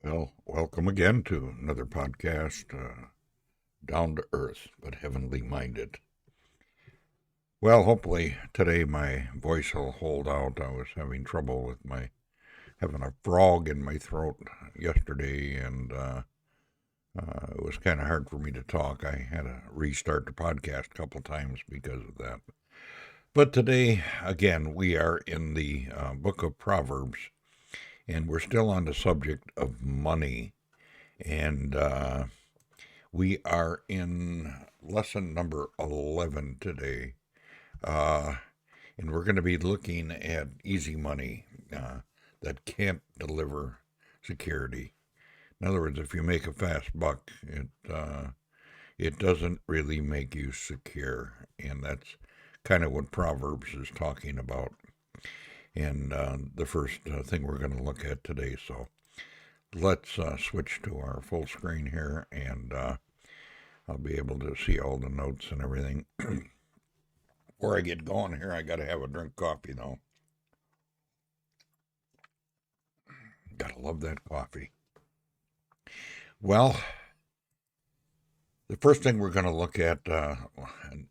Well, welcome again to another podcast, Down to Earth, but Heavenly Minded. Well, hopefully today my voice will hold out. I was having trouble with having a frog in my throat yesterday, and it was kind of hard for me to talk. I had to restart the podcast a couple times because of that. But today, again, we are in the Book of Proverbs, and we're still on the subject of money. And we are in lesson number 11 today. Uh, and we're going to be looking at easy money that can't deliver security. In other words, if you make a fast buck, it doesn't really make you secure. And that's kind of what Proverbs is talking about. And the first thing we're going to look at today. So let's switch to our full screen here, and I'll be able to see all the notes and everything. Before I get going here, I got to have a drink of coffee, though. Gotta love that coffee. Well, the first thing we're going to look at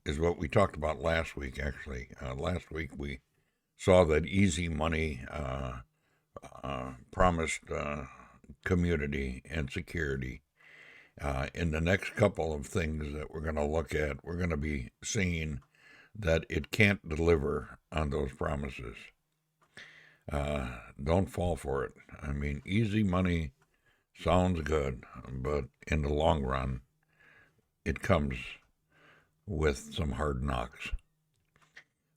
is what we talked about last week, actually. Last week we saw that easy money promised community and security. In the next couple of things that we're going to look at, we're going to be seeing that it can't deliver on those promises. Don't fall for it. I mean, easy money sounds good, but in the long run, it comes with some hard knocks.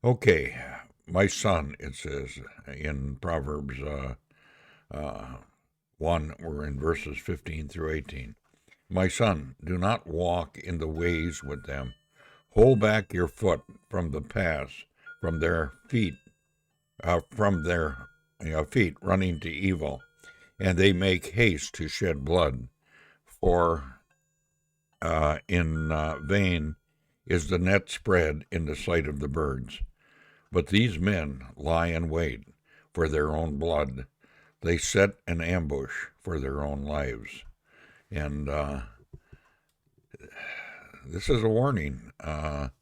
Okay, my son, it says in Proverbs 1, we're in verses 15 through 18. My son, do not walk in the ways with them. Hold back your foot from the paths, from their feet running to evil, and they make haste to shed blood. For in vain is the net spread in the sight of the birds. But these men lie in wait for their own blood. They set an ambush for their own lives. And this is a warning that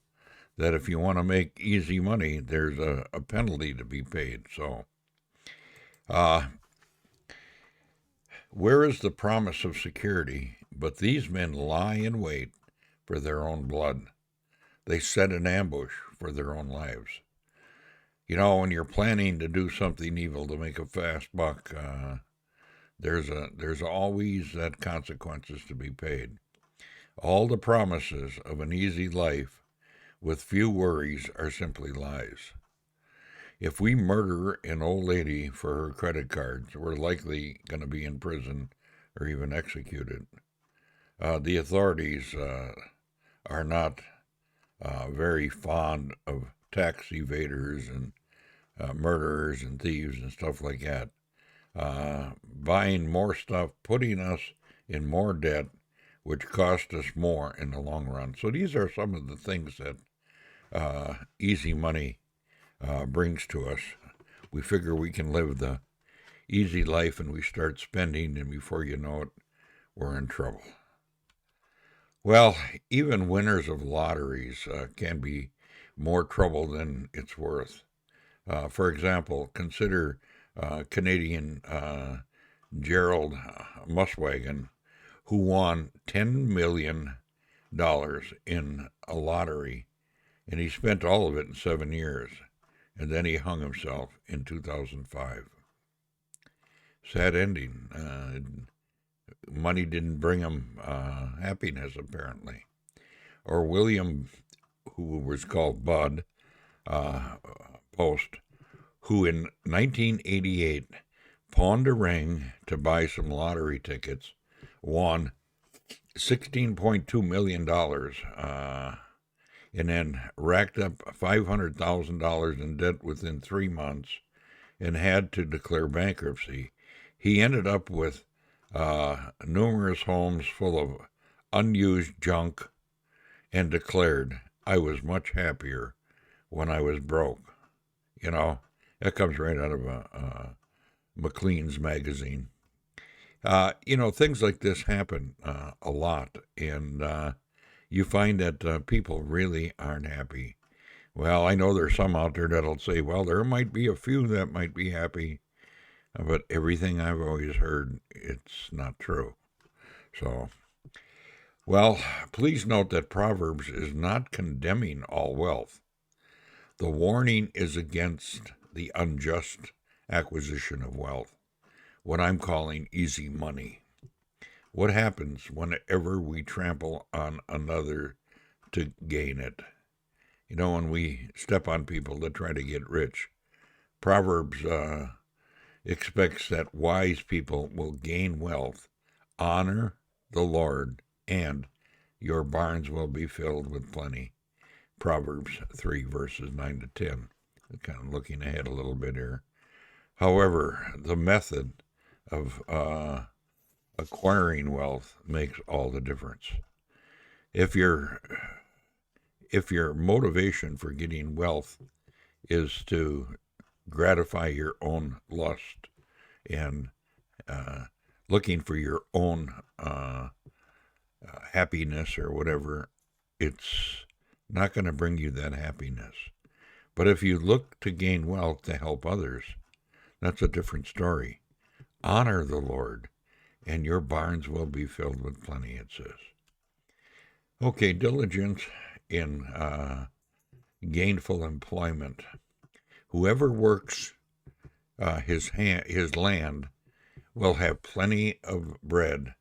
if you want to make easy money, there's a penalty to be paid. So, where is the promise of security? But these men lie in wait for their own blood. They set an ambush for their own lives. You know, when you're planning to do something evil to make a fast buck, there's always that consequences to be paid. All the promises of an easy life with few worries are simply lies. If we murder an old lady for her credit cards, we're likely going to be in prison or even executed. The authorities are not very fond of tax evaders and murderers and thieves and stuff like that. Buying more stuff, putting us in more debt, which cost us more in the long run. So these are some of the things that easy money brings to us. We figure we can live the easy life, and we start spending, and before you know it, we're in trouble. Well, even winners of lotteries can be more trouble than it's worth. For example, consider Canadian Gerald Muswagon, who won $10 million in a lottery, and he spent all of it in 7 years, and then he hung himself in 2005. Sad ending. Money didn't bring him happiness, apparently. Or William, who was called Bud Post, who in 1988 pawned a ring to buy some lottery tickets, won $16.2 million, and then racked up $500,000 in debt within 3 months and had to declare bankruptcy. He ended up with numerous homes full of unused junk and declared, I was much happier when I was broke. You know, that comes right out of Maclean's magazine. Things like this happen a lot, and you find that people really aren't happy. Well, I know there's some out there that'll say, well, there might be a few that might be happy, but everything I've always heard, it's not true. So, well, please note that Proverbs is not condemning all wealth. The warning is against the unjust acquisition of wealth, what I'm calling easy money. What happens whenever we trample on another to gain it? When we step on people that try to get rich, Proverbs expects that wise people will gain wealth, honor the Lord, and your barns will be filled with plenty. Proverbs 3, verses 9 to 10. I'm kind of looking ahead a little bit here. However, the method of acquiring wealth makes all the difference. If your motivation for getting wealth is to gratify your own lust and looking for your own happiness or whatever, it's not going to bring you that happiness. But if you look to gain wealth to help others, that's a different story. Honor the Lord, and your barns will be filled with plenty, it says. Okay, diligence in gainful employment. Whoever works his land will have plenty of bread,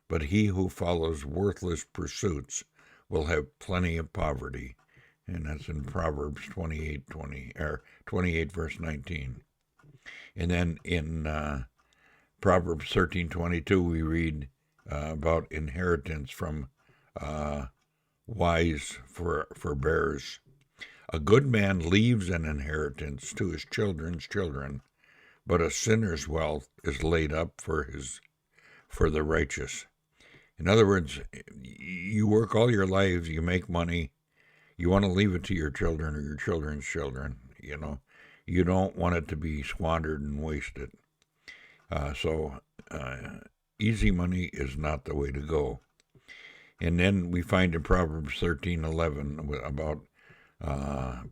but he who follows worthless pursuits will have plenty of poverty. And that's in Proverbs 28 verse 19. And then in Proverbs 13:22 we read about inheritance from wise forbearers. A good man leaves an inheritance to his children's children, but a sinner's wealth is laid up for the righteous. In other words, you work all your lives, you make money, you want to leave it to your children or your children's children. You don't want it to be squandered and wasted. So easy money is not the way to go. And then we find in Proverbs 13:11 about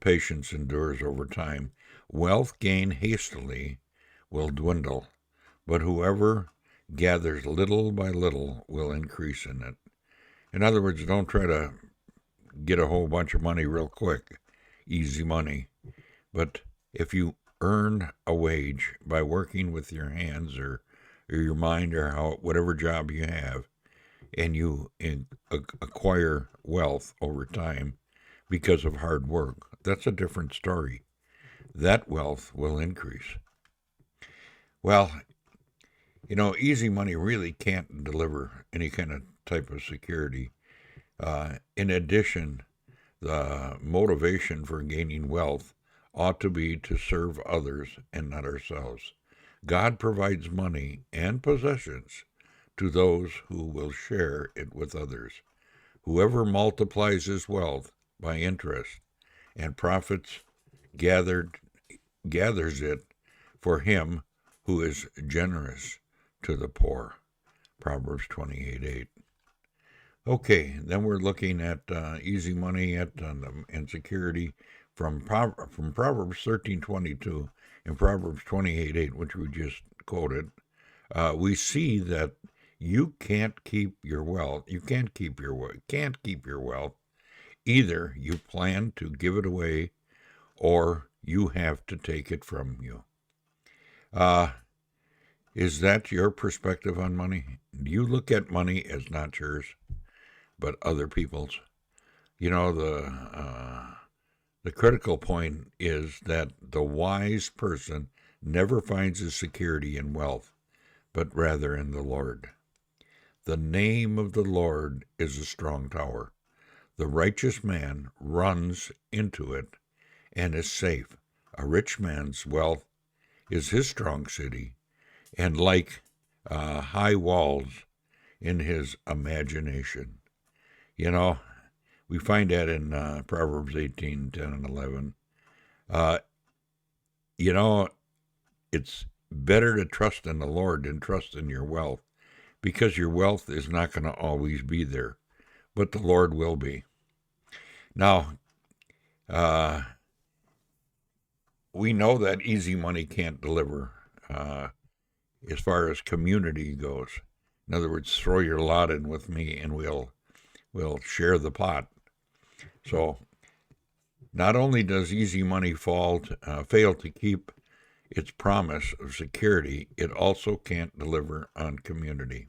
patience endures over time. Wealth gained hastily will dwindle, but whoever gathers little by little will increase in it. In other words, don't try to get a whole bunch of money real quick, easy money. But if you earn a wage by working with your hands or your mind or whatever job you have, and you acquire wealth over time because of hard work, that's a different story. That wealth will increase. Well, easy money really can't deliver any kind of type of security. In addition, the motivation for gaining wealth ought to be to serve others and not ourselves. God provides money and possessions to those who will share it with others. Whoever multiplies his wealth by interest and profits gathers it for him who is generous to the poor. Proverbs 28:8. Okay, then we're looking at easy money and security from Proverbs 13:22 and Proverbs 28:8, which we just quoted. We see that you can't keep your wealth. You can't keep your wealth. Either you plan to give it away, or you have to take it from you. Is that your perspective on money? Do you look at money as not yours, but other people's? The critical point is that the wise person never finds his security in wealth, but rather in the Lord. The name of the Lord is a strong tower. The righteous man runs into it and is safe. A rich man's wealth is his strong city, and like high walls in his imagination. We find that in Proverbs 18:10 and 11. It's better to trust in the Lord than trust in your wealth. because your wealth is not going to always be there, but the Lord will be. Now, we know that easy money can't deliver as far as community goes. In other words, throw your lot in with me and we'll share the pot. So not only does easy money fail to keep its promise of security, it also can't deliver on community.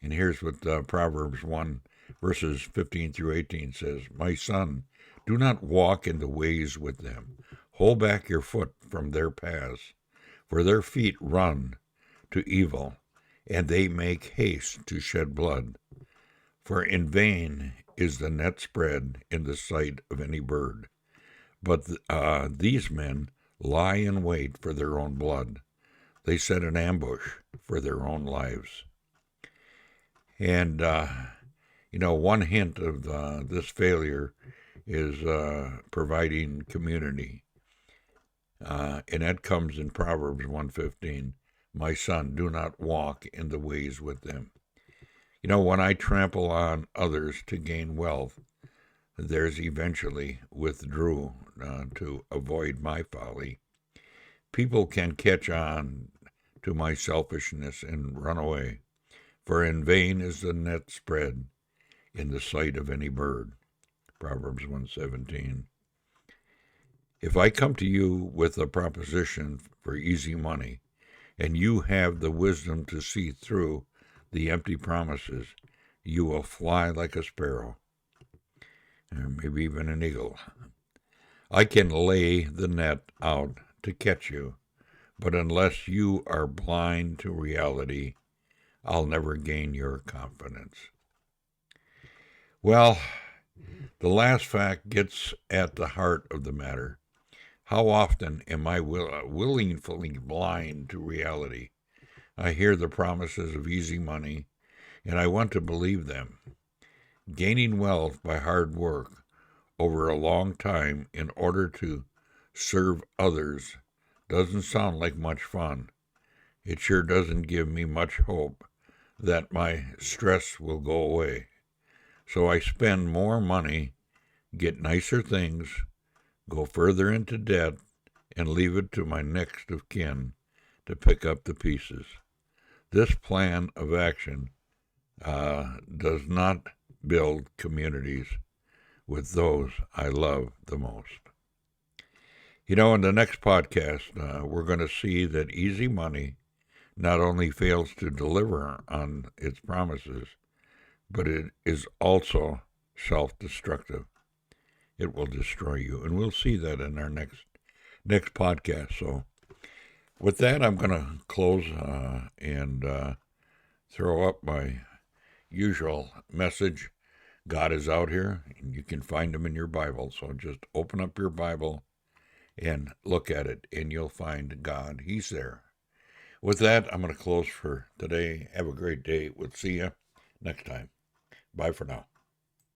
And here's what Proverbs 1, verses 15 through 18 says, "My son, do not walk in the ways with them. Hold back your foot from their paths, for their feet run to evil, and they make haste to shed blood. For in vain is the net spread in the sight of any bird. But these men lie in wait for their own blood. They set an ambush for their own lives." And, one hint of this failure is providing community. And that comes in Proverbs 1:15. "My son, do not walk in the ways with them." When I trample on others to gain wealth, theirs eventually withdrew to avoid my folly. People can catch on to my selfishness and run away. For in vain is the net spread in the sight of any bird. Proverbs 1:17. If I come to you with a proposition for easy money, and you have the wisdom to see through the empty promises, you will fly like a sparrow, or maybe even an eagle. I can lay the net out to catch you, but unless you are blind to reality, I'll never gain your confidence. Well, the last fact gets at the heart of the matter. How often am I willingly blind to reality? I hear the promises of easy money, and I want to believe them. Gaining wealth by hard work over a long time in order to serve others doesn't sound like much fun. It sure doesn't give me much hope that my stress will go away. So I spend more money, get nicer things, go further into debt, and leave it to my next of kin to pick up the pieces. This plan of action does not build communities with those I love the most. In the next podcast, we're going to see that easy money not only fails to deliver on its promises, but it is also self-destructive. It will destroy you, and we'll see that in our next podcast. So with that, I'm going to close and throw up my usual message. God is out here, and you can find him in your Bible. So just open up your Bible and look at it, and you'll find God. He's there. With that, I'm going to close for today. Have a great day. We'll see you next time. Bye for now.